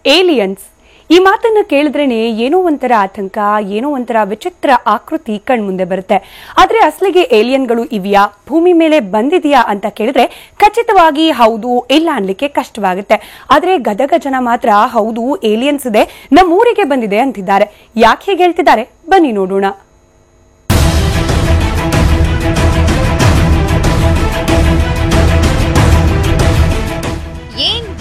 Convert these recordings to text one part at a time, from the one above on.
Aliens ಈ ಮಾತನ್ನ ಕೇಳಿದ್ರೇನೆ ಏನೋ ಒಂಥರ ಆತಂಕ, ಏನೋ ಒಂಥರ ವಿಚಿತ್ರ ಆಕೃತಿ ಕಣ್ಮುಂದೆ ಬರುತ್ತೆ. ಆದ್ರೆ ಅಸಲಿಗೆ ಏಲಿಯನ್ಗಳು ಇವೆಯಾ, ಭೂಮಿ ಮೇಲೆ ಬಂದಿದೆಯಾ ಅಂತ ಕೇಳಿದ್ರೆ ಖಚಿತವಾಗಿ ಹೌದು ಇಲ್ಲ ಅನ್ಲಿಕ್ಕೆ ಕಷ್ಟವಾಗುತ್ತೆ. ಆದ್ರೆ ಗದಗ ಜನ ಮಾತ್ರ ಹೌದು ಏಲಿಯನ್ಸ್ ಇದೆ, ನಮ್ಮೂರಿಗೆ ಬಂದಿದೆ ಅಂತಿದ್ದಾರೆ. ಯಾಕೆ ಹೀಗೆ ಹೇಳ್ತಿದ್ದಾರೆ ಬನ್ನಿ ನೋಡೋಣ.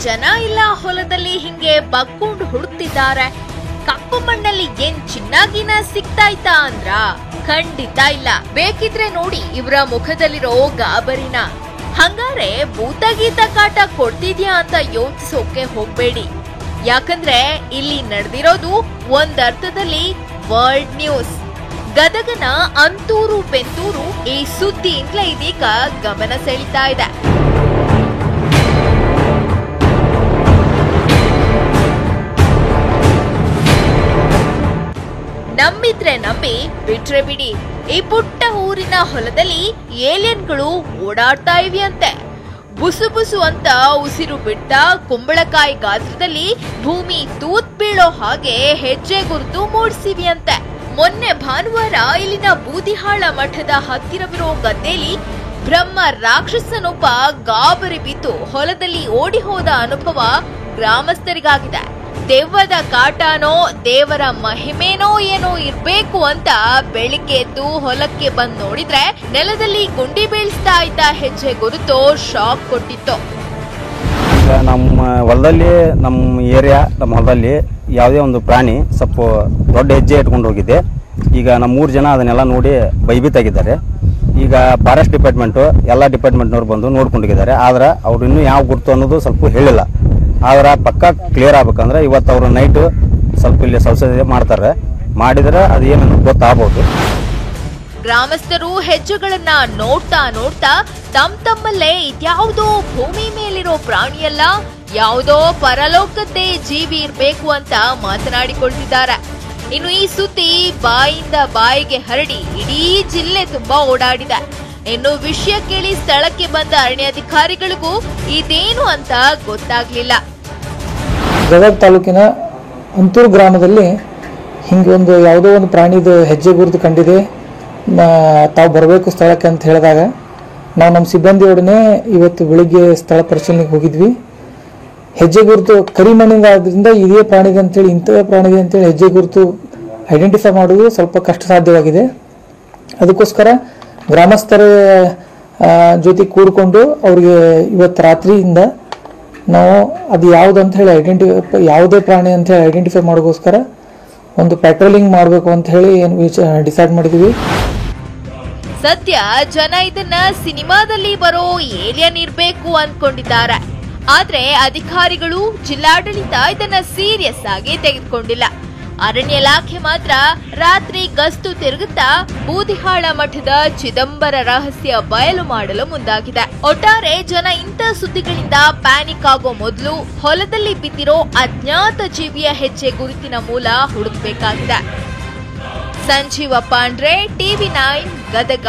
ಜನ ಇಲ್ಲ ಹೊಲದಲ್ಲಿ ಹಿಂಗೆ ಬಗ್ಕೊಂಡು ಹುಡುಕ್ತಿದ್ದಾರೆ. ಕಪ್ಪು ಮಣ್ಣಲ್ಲಿ ಏನ್ ಚಿನ್ನಾಗಿನ ಸಿಗ್ತಾ ಇತ್ತಾ ಅಂದ್ರ ಖಂಡಿತ ಇಲ್ಲ. ಬೇಕಿದ್ರೆ ನೋಡಿ ಇವರ ಮುಖದಲ್ಲಿರೋ ಗಾಬರಿನ. ಹಂಗಾರೆ ಭೂತಗೀತ ಕಾಟ ಕೊಡ್ತಿದ್ಯಾ ಅಂತ ಯೋಚಿಸೋಕೆ ಹೋಗ್ಬೇಡಿ. ಯಾಕಂದ್ರೆ ಇಲ್ಲಿ ನಡೆದಿರೋದು ಒಂದರ್ಥದಲ್ಲಿ ವರ್ಲ್ಡ್ ನ್ಯೂಸ್. ಗದಗನ ಅಂತೂರು ಬೆಂತೂರು ಈ ಸುದ್ದಿಯಿಂದಲೇ ಇದೀಗ ಗಮನ ಸೆಳೀತಾ ಇದೆ. ನಂಬಿದ್ರೆ ನಂಬಿ, ಬಿಟ್ರೆ ಬಿಡಿ. ಈ ಪುಟ್ಟ ಊರಿನ ಹೊಲದಲ್ಲಿ ಏಲಿಯನ್ಗಳು ಓಡಾಡ್ತಾ ಇವೆಯಂತೆ. ಬುಸು ಬುಸು ಅಂತ ಉಸಿರು ಬಿಡ್ತಾ ಕುಂಬಳಕಾಯಿ ಗಾತ್ರದಲ್ಲಿ ಭೂಮಿ ತೂತ್ ಬೀಳೋ ಹಾಗೆ ಹೆಜ್ಜೆ ಗುರುತು ಮೂಡಿಸಿವಿಯಂತೆ. ಮೊನ್ನೆ ಭಾನುವಾರ ಇಲ್ಲಿನ ಬೂದಿಹಾಳ ಮಠದ ಹತ್ತಿರವಿರೋ ಗದ್ದೆಯಲ್ಲಿ ಬ್ರಹ್ಮ ರಾಕ್ಷಸನೊಬ್ಬ ಗಾಬರಿ ಬಿದ್ದು ಹೊಲದಲ್ಲಿ ಓಡಿ ಹೋದ ಅನುಭವ ಗ್ರಾಮಸ್ಥರಿಗಾಗಿದೆ. ದೆವ್ವದ ಕಾಟನೋ ದೇವರ ಮಹಿಮೇನೋ ಏನೋ ಇರ್ಬೇಕು ಅಂತ ಬೆಳಿಗ್ಗೆ ಎದ್ದು ಹೊಲಕ್ಕೆ ಬಂದು ನೋಡಿದ್ರೆ ನೆಲದಲ್ಲಿ ಗುಂಡಿ ಬೀಳಿಸ್ತಾ ಇದ್ದ ಹೆಜ್ಜೆ ಗುರುತು ಶಾಕ್ ಕೊಟ್ಟಿತ್ತು. ನಮ್ಮ ಹೊಲದಲ್ಲಿ, ನಮ್ಮ ಏರಿಯಾ, ನಮ್ಮ ಹೊಲದಲ್ಲಿ ಯಾವುದೇ ಒಂದು ಪ್ರಾಣಿ ಸ್ವಲ್ಪ ದೊಡ್ಡ ಹೆಜ್ಜೆ ಇಟ್ಕೊಂಡು ಹೋಗಿದೆ. ಈಗ ನಮ್ಮ 3 ಜನ ಅದನ್ನೆಲ್ಲ ನೋಡಿ ಭಯಭೀತಾಗಿದ್ದಾರೆ. ಈಗ ಫಾರೆಸ್ಟ್ ಡಿಪಾರ್ಟ್ಮೆಂಟು ಎಲ್ಲ ಡಿಪಾರ್ಟ್ಮೆಂಟ್ನವ್ರು ಬಂದು ನೋಡ್ಕೊಂಡಿದ್ದಾರೆ. ಆದ್ರೆ ಅವ್ರು ಇನ್ನೂ ಯಾವ ಗುರುತು ಅನ್ನೋದು ಸ್ವಲ್ಪ ಹೇಳಿಲ್ಲ. ಆದ್ರೆ ಪಕ್ಕ ಕ್ಲಿಯರ್ ಆಗ್ಬೇಕಂದ್ರೆ ಇವತ್ತು ಅವರು ನೈಟ್ ಸ್ವಲ್ಪ ಇಲ್ಲಿ ಸಂಸದೆ ಮಾಡ್ತಾರೆ. ಮಾಡಿದ್ರೆ ಅದು ಏನನ್ನು ಗೊತ್ತಾಗಬಹುದು. ಗ್ರಾಮಸ್ಥರು ಹೆಜ್ಜೆಗಳನ್ನ ನೋಡ್ತಾ ನೋಡ್ತಾ ತಮ್ಮಲ್ಲೇ ಇದ್ಯಾವುದೋ ಭೂಮಿ ಮೇಲಿರೋ ಪ್ರಾಣಿಯಲ್ಲ, ಯಾವುದೋ ಪರಲೋಕದ್ದೇ ಜೀವಿ ಇರ್ಬೇಕು ಅಂತ ಮಾತನಾಡಿಕೊಳ್ತಿದ್ದಾರೆ. ಇನ್ನು ಈ ಸುದ್ದಿ ಬಾಯಿಂದ ಬಾಯಿಗೆ ಹರಡಿ ಇಡೀ ಜಿಲ್ಲೆ ತುಂಬಾ ಓಡಾಡಿದೆ. ಇನ್ನು ವಿಷಯ ಕೇಳಿ ಸ್ಥಳಕ್ಕೆ ಬಂದ ಅರಣ್ಯಾಧಿಕಾರಿಗಳಿಗೂ ಇದೇನು ಅಂತ ಗೊತ್ತಾಗ್ಲಿಲ್ಲ. ಗದಗ ತಾಲೂಕಿನ ಅಂತೂರು ಗ್ರಾಮದಲ್ಲಿ ಹಿಂಗೊಂದು ಯಾವುದೋ ಒಂದು ಪ್ರಾಣಿದು ಹೆಜ್ಜೆ ಗುರುತು ಕಂಡಿದೆ, ತಾವು ಬರಬೇಕು ಸ್ಥಳಕ್ಕೆ ಅಂತ ಹೇಳಿದಾಗ ನಾವು ನಮ್ಮ ಸಿಬ್ಬಂದಿಯೊಡನೆ ಇವತ್ತು ಬೆಳಿಗ್ಗೆ ಸ್ಥಳ ಪರಿಶೀಲನೆಗೆ ಹೋಗಿದ್ವಿ. ಹೆಜ್ಜೆ ಗುರುತು ಕರಿಮಣ್ಣಿಂದ ಆದ್ರಿಂದ ಇದೇ ಪ್ರಾಣಿದೆ ಅಂತೇಳಿ, ಇಂಥವೇ ಪ್ರಾಣಿದೆ ಅಂತೇಳಿ ಹೆಜ್ಜೆ ಗುರುತು ಐಡೆಂಟಿಫೈ ಮಾಡೋದು ಸ್ವಲ್ಪ ಕಷ್ಟ ಸಾಧ್ಯವಾಗಿದೆ. ಅದಕ್ಕೋಸ್ಕರ ಗ್ರಾಮಸ್ಥರ ಜೊತೆ ಕೂಡಿಕೊಂಡು ಅವ್ರಿಗೆ ಇವತ್ತು ರಾತ್ರಿಯಿಂದ ನಾವು ಅದು ಯಾವುದಂತ ಹೇಳಿ ಯಾವುದೇ ಪ್ರಾಣಿ ಅಂತ ಹೇಳಿ ಐಡೆಂಟಿಫೈ ಮಾಡೋಕ್ಕೋಸ್ಕರ ಒಂದು ಪೆಟ್ರೋಲಿಂಗ್ ಮಾಡಬೇಕು ಅಂತ ಹೇಳಿ ಡಿಸೈಡ್ ಮಾಡಿದ್ವಿ. ಸದ್ಯ ಜನ ಇದನ್ನ ಸಿನಿಮಾದಲ್ಲಿ ಬರೋ ಏಲಿಯನ್ ಇರ್ಬೇಕು ಅನ್ಕೊಂಡಿದ್ದಾರೆ. ಆದ್ರೆ ಅಧಿಕಾರಿಗಳು, ಜಿಲ್ಲಾಡಳಿತ ಇದನ್ನ ಸೀರಿಯಸ್ ಆಗಿ ತೆಗೆದುಕೊಂಡಿಲ್ಲ. ಅರಣ್ಯ ಇಲಾಖೆ ಮಾತ್ರ ರಾತ್ರಿ ಗಸ್ತು ತಿರುಗುತ್ತಾ ಬೂದಿಹಾಳ ಮಠದ ಚಿದಂಬರ ರಹಸ್ಯ ಬಯಲು ಮಾಡಲು ಮುಂದಾಗಿದೆ. ಒಟ್ಟಾರೆ ಜನ ಇಂಥ ಸುದ್ದಿಗಳಿಂದ ಪ್ಯಾನಿಕ್ ಆಗೋ ಮೊದಲು ಹೊಲದಲ್ಲಿ ಬಿದ್ದಿರೋ ಅಜ್ಞಾತ ಜೀವಿಯ ಹೆಜ್ಜೆ ಗುರುತಿನ ಮೂಲ ಹುಡುಕಬೇಕಾಗಿದೆ. ಸಂಜೀವ ಪಾಂಡ್ರೆ, TV9 ಗದಗ.